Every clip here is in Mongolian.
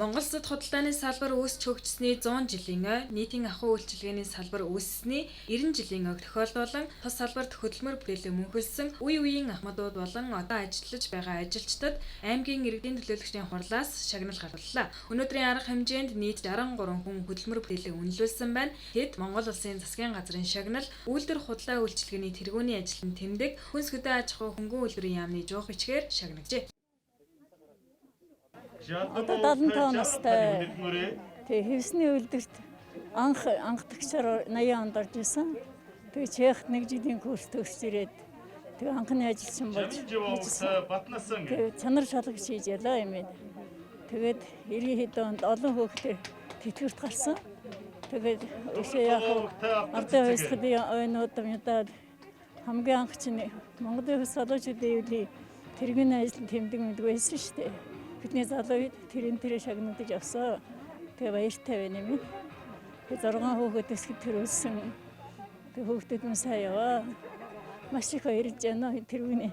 Монгол Улсад худалдааны салбар үүсч хөгжсөний 100 жилийн ой, нийтийн ахуй үйлчилгээний салбар үүссэний 90 жилийн ойг тохиолдуулан тус салбарт хөдөлмөр бүтээлээ мөнхөлсөн үе үеийн ахмадууд болон одоо ажиллаж байгаа ажилчдад аймгийн иргэдийн төлөөлөгчдийн хурлаас шагнал гаргаллаа. Өнөөдрийн арга хэмжээнд нийт 63 хүн хөдөлмөр бүтээлээ үнэлүүлсэн байна. Хэд Монгол Улсын засгийн газрын шагнал, үйлдвэр худлаа үйлчилгээний тэргүүний ажилтан тэмдэг, хүнс хөдөө аж ахуй хөнгөн үйлдвэрийн яамны жуух бичгээр шагнажээ. Одоо 75 настай. Тэгээ хэвсний үйлдвэрт анхдагчаар 80 онд орж исэн. Тэгээ Чехт 1 жилийн курс төгсөж ирээд тэгээ анхны ажилчин болж тэгээ чанар шалгагч хийж ялаа юм. Тэгээд 90 хэд онд олон хүүхдээ тэтгэврт гарсан. Тэгээд өшөө яг ардын хувьсгалын ойнууд юмдаа хамгийн анх чинь Монголын хувьс залуучуудын үеийн тэргийн ажил тэмдэг мэдгүй байсан шүү дээ. Бидний залуу үед тэр шагнагдаж авсан. Тэгээ баяртай байна юм. Тэгээ 6 хүүхэд өсгөд төрүүлсэн. Тэгээ хүүхдүүд нь сайн яваа. Маш их баярлж байна. Тэргүүний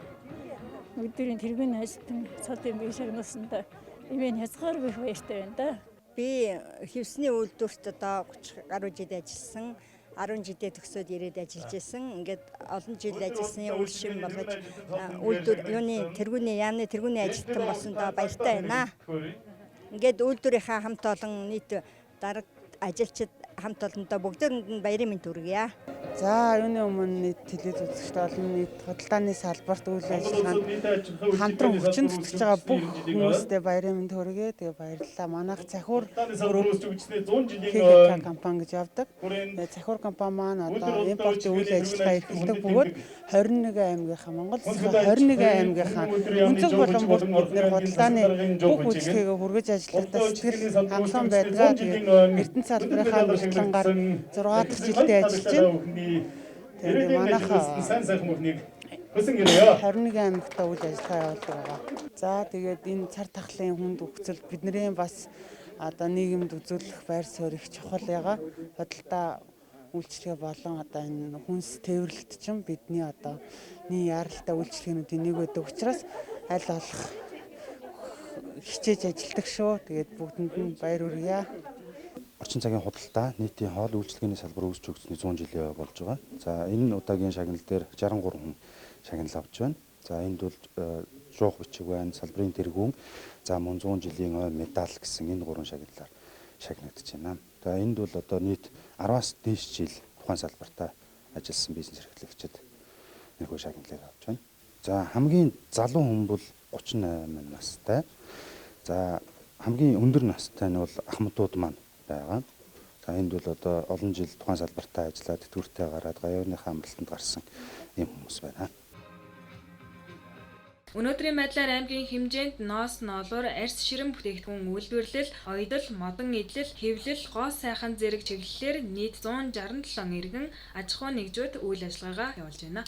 өдрийн тэргүүний ажилтан цолын би шагнуулсандаа имэн хязгааргүй баяртай байна да. Би хэвсний үйлдвэрт одоо 30 гаруй жил ажилласан. 10 жилдээ төгсөөд ирээд ажиллаж исэн. Ингээд олон жил ажилласны үйл шим болгож үйлдвэр тэргүүний яамны тэргүүний ажилтан болсондоо баяртай байна. Ингээд үйлдвэрийнхаа хамт олон нийт дарга ажилчид хамт олондоо бүгдээрэнд нь баярын мэнд хүргье. За юуны өмнө нийт телевиз үзэгчд олон нийт худалдааны салбарт үйл ажиллагаанд хамтран хүчин зүтгэж байгаа бүх хүмүүстээ баярын мэнд хүргэе. Тэгээ баярлалаа. Манайх Цахиур компани гэж явдаг. Тэгээ Цахиур компани маань одоо импортын үйл ажиллагаа эрхэлдэг бөгөөд 21 аймгийнхаа Монгол улсын 21 аймгийнхаа өнцөг болон бүрд бид нэр худалдааны бүх үйлчлэгээ хүргэж ажиллахдаа сэтгэл хангалуун байдгаа. Тэгээ Эрдэнэ салбарынхаа мөртлөнгаар 6 дахь жилдээ ажиллаж байна. Тэгээд манайхаа 21 аймагтаа үйл ажиллагаа явуулдаг байгаа. За тэгээд энэ цар тахлын хүнд өгцөлд бидний бас одоо нийгэмд үзүүлэх байр суурь их чухал байгаа. Худалдаа үйлчлэгээ болон одоо энэ хүнс тээвэрлэлт чинь бидний одоо нийт яралтай үйлчлэгээнүүдийн нэг байдаг учраас аль болох хичээж ажилладаг шүү. Тэгээд бүгдэнд нь баяр хүргье. Орчин цагийн худалдаа нийтийн хоол үйлчилгээний салбар үүсч хөгжсөний 100 жилийн болж байгаа. За энэ удаагийн шагнал дээр 63 хүн шагнал авч байна. За энд бол жуух бичиг байна, салбарын тэргүүн, за мөн 100 жилийн ой медаль гэсэн энэ гурван шагналаар шагнагдаж байна. За энд бол одоо нийт 10-аас дээш жил тухайн салбартаа ажилласан бизнес эрхлэгчид нэрхүү шагналыг авч байна. За хамгийн залуу хүн бол 38 настай. За хамгийн өндөр настай нь бол ахмадууд маань байгаа. За энд бол одоо олон жил тухайн салбартаа ажиллаад тэтгэвртэй гараад гавьяаныхаа амралтанд гарсан юм хүмүүс байна. Өнөөдрийн байдлаар аймгийн хэмжээнд ноос ноолуур, арьс ширэн бүтээгдэхүүн үйлдвэрлэл, оёдол, модон идэл, хэвлэл, гоо сайхан зэрэг чиглэлээр нийт 167 иргэн аж ахуй нэгжүүд үйл ажиллагаагаа явуулж байна.